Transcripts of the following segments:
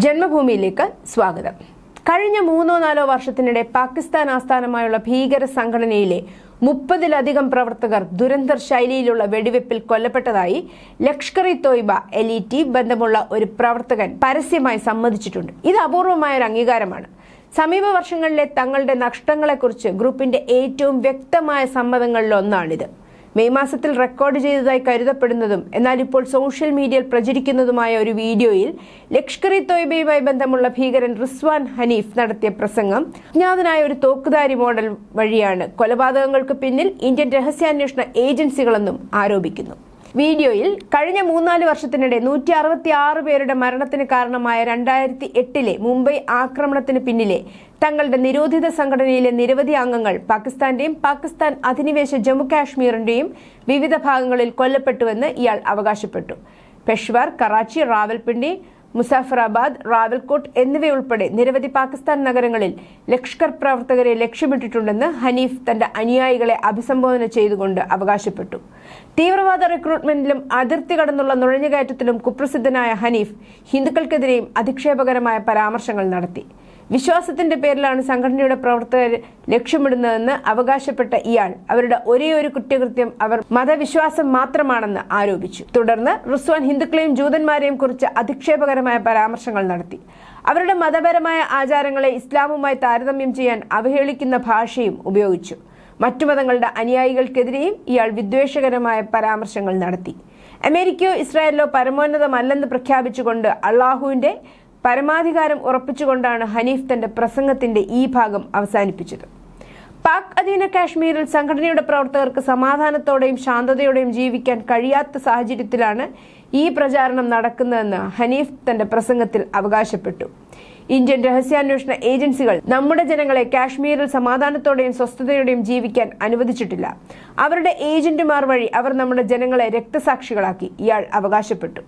ജന്മഭൂമിയിലേക്ക് സ്വാഗതം. കഴിഞ്ഞ 3-4 വർഷത്തിനിടെ പാകിസ്ഥാൻ ആസ്ഥാനമായുള്ള ഭീകര സംഘടനയിലെ 30-ലധികം പ്രവർത്തകർ ദുരന്തർ ശൈലിയിലുള്ള വെടിവെപ്പിൽ കൊല്ലപ്പെട്ടതായി ലഷ്കർ-ഇ-തോയ്ബ LET ബന്ധമുള്ള ഒരു പ്രവർത്തകൻ പരസ്യമായി സമ്മതിച്ചിട്ടുണ്ട്. ഇത് അപൂർവമായ ഒരു അംഗീകാരമാണ്. സമീപ വർഷങ്ങളിലെ തങ്ങളുടെ നഷ്ടങ്ങളെക്കുറിച്ച് ഗ്രൂപ്പിന്റെ ഏറ്റവും വ്യക്തമായ സമ്മതങ്ങളിലൊന്നാണിത്. മെയ് മാസത്തിൽ റെക്കോർഡ് ചെയ്തതായി കരുതപ്പെടുന്നതും എന്നാൽ ഇപ്പോൾ സോഷ്യൽ മീഡിയയിൽ പ്രചരിക്കുന്നതുമായ ഒരു വീഡിയോയിൽ ലഷ്കർ-ഇ-തോയ്ബയുമായി ബന്ധമുള്ള ഭീകരൻ റിസ്വാൻ ഹനീഫ് നടത്തിയ പ്രസംഗം അജ്ഞാതനായ ഒരു തോക്കുധാരി മോഡൽ വഴിയാണ് കൊലപാതകങ്ങൾക്ക് പിന്നിൽ ഇന്ത്യൻ രഹസ്യാന്വേഷണ ഏജൻസികളെന്നും ആരോപിക്കുന്നു. വീഡിയോയിൽ കഴിഞ്ഞ 3-4 വർഷത്തിനിടെ 166 പേരുടെ മരണത്തിന് കാരണമായ 2008-ലെ മുംബൈ ആക്രമണത്തിന് പിന്നിലെ തങ്ങളുടെ നിരോധിത സംഘടനയിലെ നിരവധി അംഗങ്ങൾ പാകിസ്ഥാന്റെയും പാകിസ്ഥാൻ അധിനിവേശ ജമ്മു കാശ്മീരിന്റെയും വിവിധ ഭാഗങ്ങളിൽ കൊല്ലപ്പെട്ടുവെന്ന് ഇയാൾ അവകാശപ്പെട്ടു. പെഷ്വാർ, കറാച്ചി, റാവൽപിണ്ടി, മുസാഫറാബാദ്, റാവൽകോട്ട് എന്നിവയുൾപ്പെടെ നിരവധി പാകിസ്ഥാൻ നഗരങ്ങളിൽ ലഷ്കർ പ്രവർത്തകരെ ലക്ഷ്യമിട്ടിട്ടുണ്ടെന്ന് ഹനീഫ് തന്റെ അനുയായികളെ അഭിസംബോധന ചെയ്തുകൊണ്ട് അവകാശപ്പെട്ടു. തീവ്രവാദ റിക്രൂട്ട്മെന്റിലും അതിർത്തി കടന്നുള്ള നുഴഞ്ഞുകയറ്റത്തിലും കുപ്രസിദ്ധനായ ഹനീഫ് ഹിന്ദുക്കൾക്കെതിരെയും അധിക്ഷേപകരമായ പരാമർശങ്ങൾ നടത്തി. വിശ്വാസത്തിന്റെ പേരിലാണ് സംഘടനയുടെ പ്രവർത്തകർ ലക്ഷ്യമിടുന്നതെന്ന് അവകാശപ്പെട്ട ഇയാൾ അവരുടെ ഒരേയൊരു കുറ്റകൃത്യം അവർ മതവിശ്വാസം മാത്രമാണെന്ന് ആരോപിച്ചു. തുടർന്ന് റിസ്വാൻ ഹിന്ദുക്കളെയും ജൂതന്മാരെയും കുറിച്ച് അധിക്ഷേപകരമായ പരാമർശങ്ങൾ നടത്തി. അവരുടെ മതപരമായ ആചാരങ്ങളെ ഇസ്ലാമുമായി താരതമ്യം ചെയ്യാൻ അവഹേളിക്കുന്ന ഭാഷയും ഉപയോഗിച്ചു. മറ്റു മതങ്ങളുടെ അനുയായികൾക്കെതിരെയും ഇയാൾ വിദ്വേഷകരമായ പരാമർശങ്ങൾ നടത്തി. അമേരിക്കയോ ഇസ്രായേലിലോ പരമോന്നതമല്ലെന്ന് പ്രഖ്യാപിച്ചുകൊണ്ട് അള്ളാഹുവിന്റെ പരമാധികാരം ഉറപ്പിച്ചുകൊണ്ടാണ് ഹനീഫ് തന്റെ പ്രസംഗത്തിന്റെ ഈ ഭാഗം അവസാനിപ്പിച്ചത്. പാക് അധീന കാശ്മീരിൽ സംഘടനയുടെ പ്രവർത്തകർക്ക് സമാധാനത്തോടെയും ശാന്തതയോടെയും ജീവിക്കാൻ കഴിയാത്ത സാഹചര്യത്തിലാണ് ഈ പ്രചാരണം നടക്കുന്നതെന്ന് ഹനീഫ് തന്റെ പ്രസംഗത്തിൽ അവകാശപ്പെട്ടു. ഇന്ത്യൻ രഹസ്യാന്വേഷണ ഏജൻസികൾ നമ്മുടെ ജനങ്ങളെ കാശ്മീരിൽ സമാധാനത്തോടെയും സ്വസ്ഥതയോടെയും ജീവിക്കാൻ അനുവദിച്ചിട്ടില്ല. അവരുടെ ഏജന്റുമാർ വഴി അവർ നമ്മുടെ ജനങ്ങളെ രക്തസാക്ഷികളാക്കി ഇയാൾ അവകാശപ്പെട്ടു.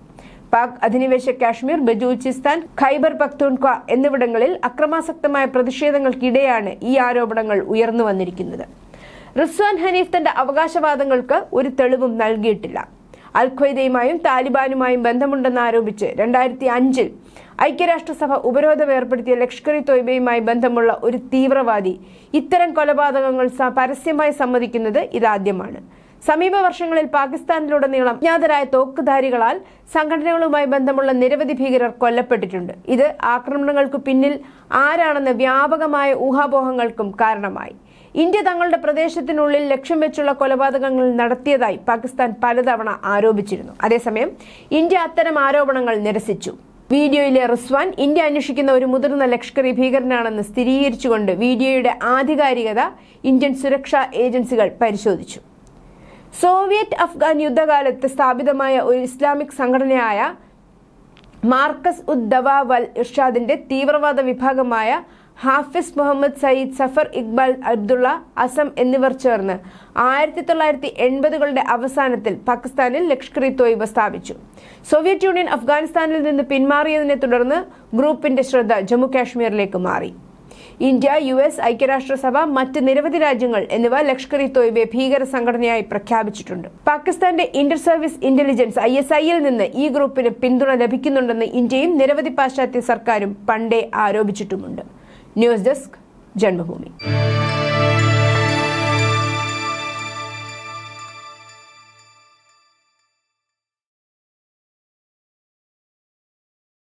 പാക് അധിനിവേശ കാശ്മീർ, ബലൂചിസ്ഥാൻ, ഖൈബർ പഖ്തൂൺഖ്വ എന്നിവിടങ്ങളിൽ അക്രമാസക്തമായ പ്രതിഷേധങ്ങൾക്കിടെയാണ് ഈ ആരോപണങ്ങൾ ഉയർന്നു വന്നിരിക്കുന്നത്. റിസ്വാൻ ഹനീഫ് തന്റെ അവകാശവാദങ്ങൾക്ക് ഒരു തെളിവും നൽകിയിട്ടില്ല. അൽ-ഖ്വയ്ദയുമായും താലിബാനുമായും ബന്ധമുണ്ടെന്ന് ആരോപിച്ച് 2005-ൽ ഐക്യരാഷ്ട്രസഭ ഉപരോധം ഏർപ്പെടുത്തിയ ലഷ്കർ-ഇ-തോയ്ബയുമായി ബന്ധമുള്ള ഒരു തീവ്രവാദി ഇത്തരം കൊലപാതകങ്ങൾ പരസ്യമായി സമ്മതിക്കുന്നത് ഇതാദ്യമാണ്. സമീപ വർഷങ്ങളിൽ പാകിസ്ഥാനിലുടനീളം അജ്ഞാതരായ തോക്കുധാരികളാൽ സംഘടനകളുമായി ബന്ധമുള്ള നിരവധി ഭീകരർ കൊല്ലപ്പെട്ടിട്ടുണ്ട്. ഇത് ആക്രമണങ്ങൾക്ക് പിന്നിൽ ആരാണെന്ന വ്യാപകമായ ഊഹാപോഹങ്ങൾക്കും കാരണമായി. ഇന്ത്യ തങ്ങളുടെ പ്രദേശത്തിനുള്ളിൽ ലക്ഷ്യം വെച്ചുള്ള കൊലപാതകങ്ങൾ നടത്തിയതായി പാകിസ്ഥാൻ പലതവണ ആരോപിച്ചിരുന്നു. അതേസമയം ഇന്ത്യ അത്തരം ആരോപണങ്ങൾ നിരസിച്ചു. വീഡിയോയിലെ റിസ്വാൻ ഇന്ത്യ അന്വേഷിക്കുന്ന ഒരു മുതിർന്ന ലഷ്കർ ഭീകരനാണെന്ന് സ്ഥിരീകരിച്ചുകൊണ്ട് വീഡിയോയുടെ ആധികാരികത ഇന്ത്യൻ സുരക്ഷാ ഏജൻസികൾ പരിശോധിച്ചു. സോവിയറ്റ് അഫ്ഗാൻ യുദ്ധകാലത്ത് സ്ഥാപിതമായ ഒരു ഇസ്ലാമിക് സംഘടനയായ മാർക്കസ് ഉദ് ദവ വൽ ഇർഷാദിന്റെ തീവ്രവാദ വിഭാഗമായ ഹാഫിസ് മുഹമ്മദ് സയ്യിദ്, സഫർ ഇക്ബാൽ, അബ്ദുള്ള, അസം എന്നിവർ ചേർന്ന് 1980-കളുടെ അവസാനത്തിൽ പാകിസ്ഥാനിൽ ലഷ്കർ-ഇ-തോയ്ബ സ്ഥാപിച്ചു. സോവിയറ്റ് യൂണിയൻ അഫ്ഗാനിസ്ഥാനിൽ നിന്ന് പിന്മാറിയതിനെ തുടർന്ന് ഗ്രൂപ്പിന്റെ ശ്രദ്ധ ജമ്മു കാശ്മീരിലേക്ക് മാറി. ഇന്ത്യ, US, ഐക്യരാഷ്ട്രസഭ, മറ്റ് നിരവധി രാജ്യങ്ങൾ എന്നിവ ലഷ്കർ-ഇ-തോയ്ബയെ ഭീകര സംഘടനയായി പ്രഖ്യാപിച്ചിട്ടുണ്ട്. പാകിസ്ഥാന്റെ ഇന്റർ സർവീസ് ഇന്റലിജൻസ് ISI-യിൽ നിന്ന് ഈ ഗ്രൂപ്പിന് പിന്തുണ ലഭിക്കുന്നുണ്ടെന്ന് ഇന്ത്യയും നിരവധി പാശ്ചാത്യ സർക്കാരും പണ്ടേ ആരോപിച്ചിട്ടുമുണ്ട്. News desk, Janmabhumi.